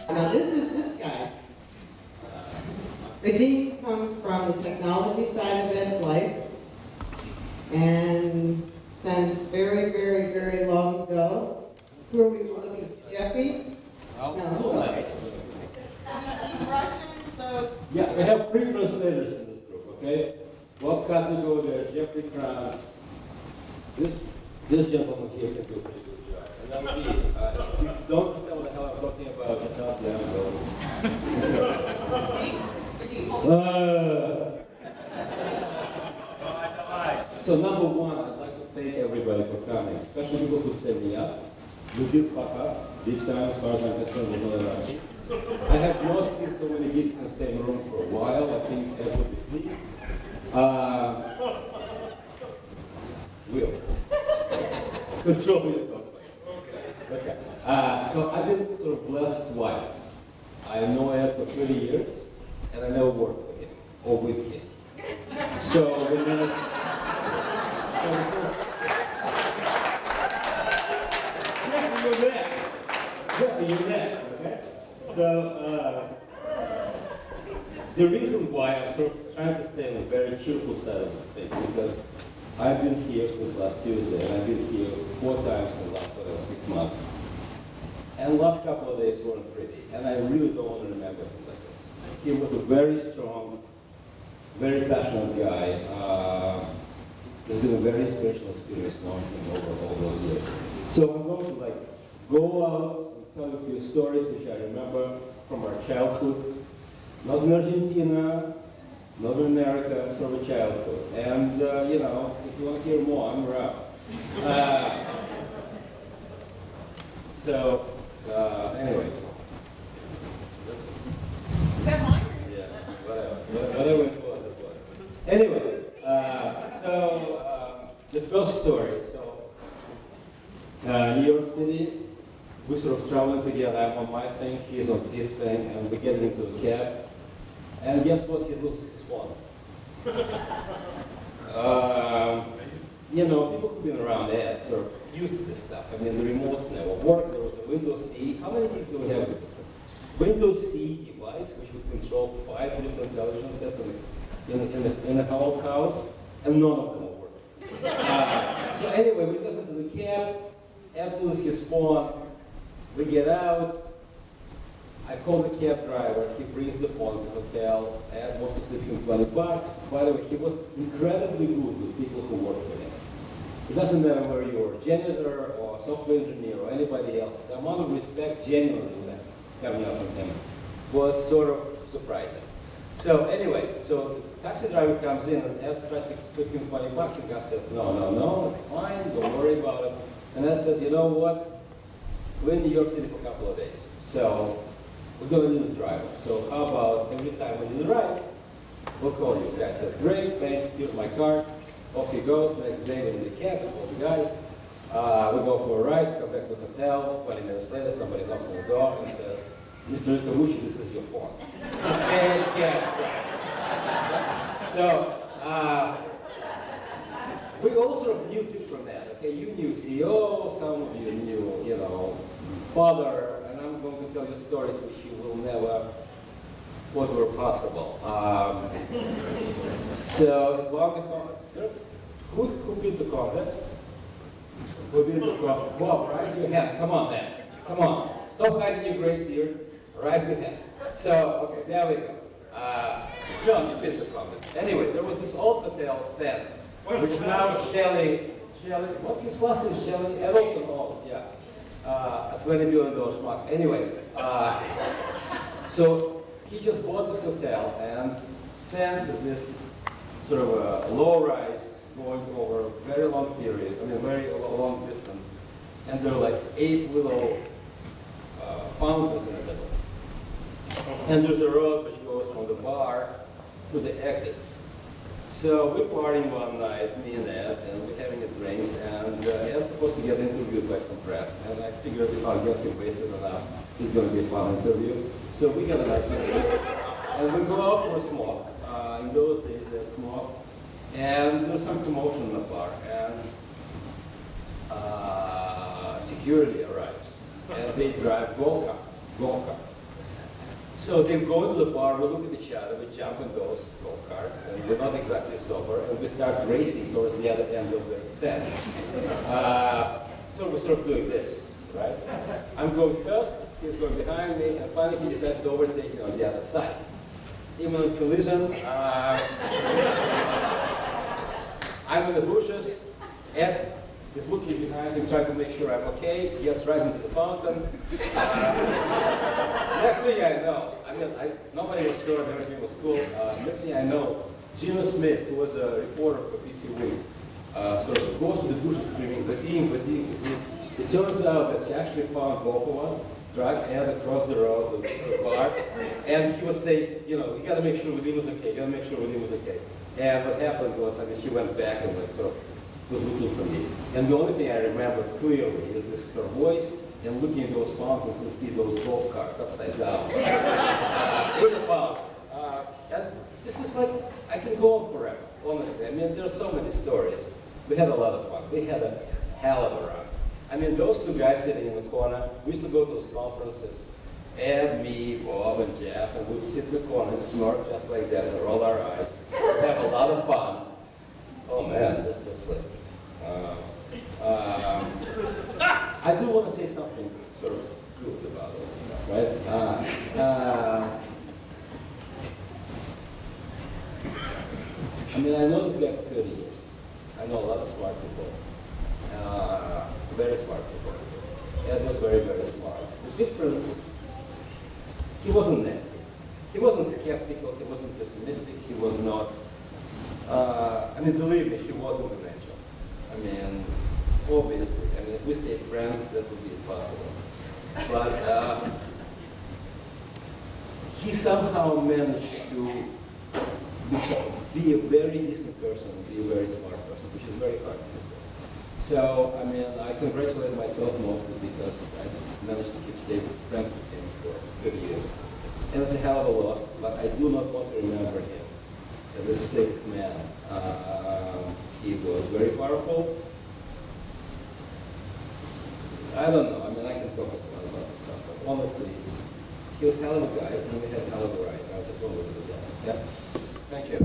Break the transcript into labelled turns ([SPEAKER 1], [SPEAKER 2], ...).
[SPEAKER 1] Now this guy. Vadim comes from the technology side of Ed's life, and since very, very, very long ago, who are we looking at? Jeffy? No, okay. He's Russian, so...
[SPEAKER 2] Yeah, we have three translators in this group, okay? Bob Katnigo there, Jeffrey Kranz. This gentleman here can do a pretty good job. And then me. If you don't understand what the hell I'm talking about, it's not So number one, I'd like to thank everybody for coming, especially people who set me up. We did fuck up, big time as far as I'm concerned, with another Russian. I have not seen so many geeks in the same room for a while. I think Ed would be pleased. Will. Control yourself. Okay. So I've been sort of blessed twice. I know Ed for 30 years, and I never worked for him or with him. So we never. You're next. You're next. Okay. So the reason why I'm sort of trying to stay on a very cheerful side of the thing, because I've been here since last Tuesday, and I've been here 4 times in the last 6 months. And the last couple of days weren't pretty, and I really don't want to remember him like this. He was a very strong, very passionate guy. There's been a very inspirational experience knowing him over all those years. So I'm going to go out and tell you a few stories which I remember from our childhood. Not in Argentina, not in America, from a childhood. And, if you want to hear more, I'm around. Anyway.
[SPEAKER 3] Is that mine?
[SPEAKER 2] Yeah, whatever it was. Anyway, the first story. New York City, we sort of traveling together. I'm on my thing, he's on his thing, and we get into a cab. And guess what? He's losing his phone. People who've been around Ed sort of used to this stuff. I mean, the remotes never worked. There was a Windows C. How many things do we have? Windows C device, which would control 5 different television sets in a whole house, and none of them will work. So anyway, we got into the cab. Ed loses his phone. We get out. I call the cab driver. He brings the phone to the hotel. Ed wants to slip him $20. By the way, he was incredibly good with people who work for him. It doesn't matter whether you're a janitor or a software engineer or anybody else. The amount of respect, genuine respect, coming out from him was sort of surprising. So anyway, the taxi driver comes in and Ed tries to slip him $20. And Gus says, no, it's fine, don't worry about it. And Ed says, you know what? We're in New York City for a couple of days. So we're going to need a driver. So how about every time we need a ride, we'll call you. The guy says, great, thanks, here's my card. Off he goes. Next day we're in the cab, we call the guy. We go for a ride, come back to the hotel. 20 minutes later, somebody knocks on the door and says, Mr. Iacobucci, this is your phone. So we all sort of knew too from that. Okay, you knew CEO, some of you knew, father, and I'm going to tell you stories which you will never thought were possible. So it's one of the contacts. Who beat the contacts? Who beat the contacts? Bob, raise your hand. Come on, man. Come on. Stop hiding your great beard. Raise your hand. So, okay, there we go. John, you beat the contacts. Anyway, there was this old hotel, Sands, which now Shelley, what's his last name? Shelley? Edelson owns, yeah. A $20 billion schmuck. Anyway, so he just bought this hotel, and Sands is this sort of a low-rise going over a very long period, very long distance, and there are like 8 little fountains in the middle. And there's a road which goes from the bar to the exit. So we're partying one night, me and Ed, and we're having a drink, and Ed's supposed to get interviewed by some press, and I figured if I get him wasted enough, it's going to be a fun interview. So we got an interview, and we go out for a smoke. In those days, they smoke, and there's some commotion in the bar, and security arrives, and they drive golf carts. So they go to the bar, we look at each other, we jump in those golf carts, and we're not exactly sober, and we start racing towards the other end of the set. So we start doing this, right? I'm going first, he's going behind me, and finally he decides to overtake me on the other side. Even on collision, I'm in the bushes, Ed is looking behind him, trying to make sure I'm okay, gets right into the fountain. Next thing I know, nobody was sure, everything was cool. Next thing I know, Gina Smith, who was a reporter for PCW, sort of goes to the bushes screaming, Vadim, Vadim, Vadim. It turns out that she actually found both of us, dragged Ed across the road to the bar, and he was saying, you know, you gotta make sure Vadim was okay, you gotta make sure Vadim was okay. And what happened was, she went back and sort of was looking for me. And the only thing I remember clearly is this her voice and looking at those fountains and see those golf carts upside down. In the fountains. And this is like, I can go on forever, honestly. I mean, there's so many stories. We had a lot of fun. We had a hell of a run. I mean, those two guys sitting in the corner, we used to go to those conferences, Ed, me, Bob, and Jeff, and we'd sit in the corner and smirk just like that and roll our eyes, have a lot of fun. Oh man, this is like, I do want to say something sort of good about all this stuff, right? I mean, I know this guy for 30 years. I know a lot of smart people, very smart people. Ed was very, very smart. The difference, he wasn't nasty. He wasn't skeptical, he wasn't pessimistic, he was not, I mean, believe me, he wasn't an angel. I mean, obviously, I mean, if we stayed friends, that would be impossible. But he somehow managed to be a very decent person, be a very smart person, which is very hard to do. So, I mean, I congratulate myself mostly because I managed to keep staying friends with him for 30 years. And it's a hell of a loss, but I do not want to remember him as a sick man. He was very powerful. I don't know, I mean, I can talk about this stuff, but honestly, he was a hell of a guy, and we had a hell of a ride. I just want to visit that. Yeah? Thank you.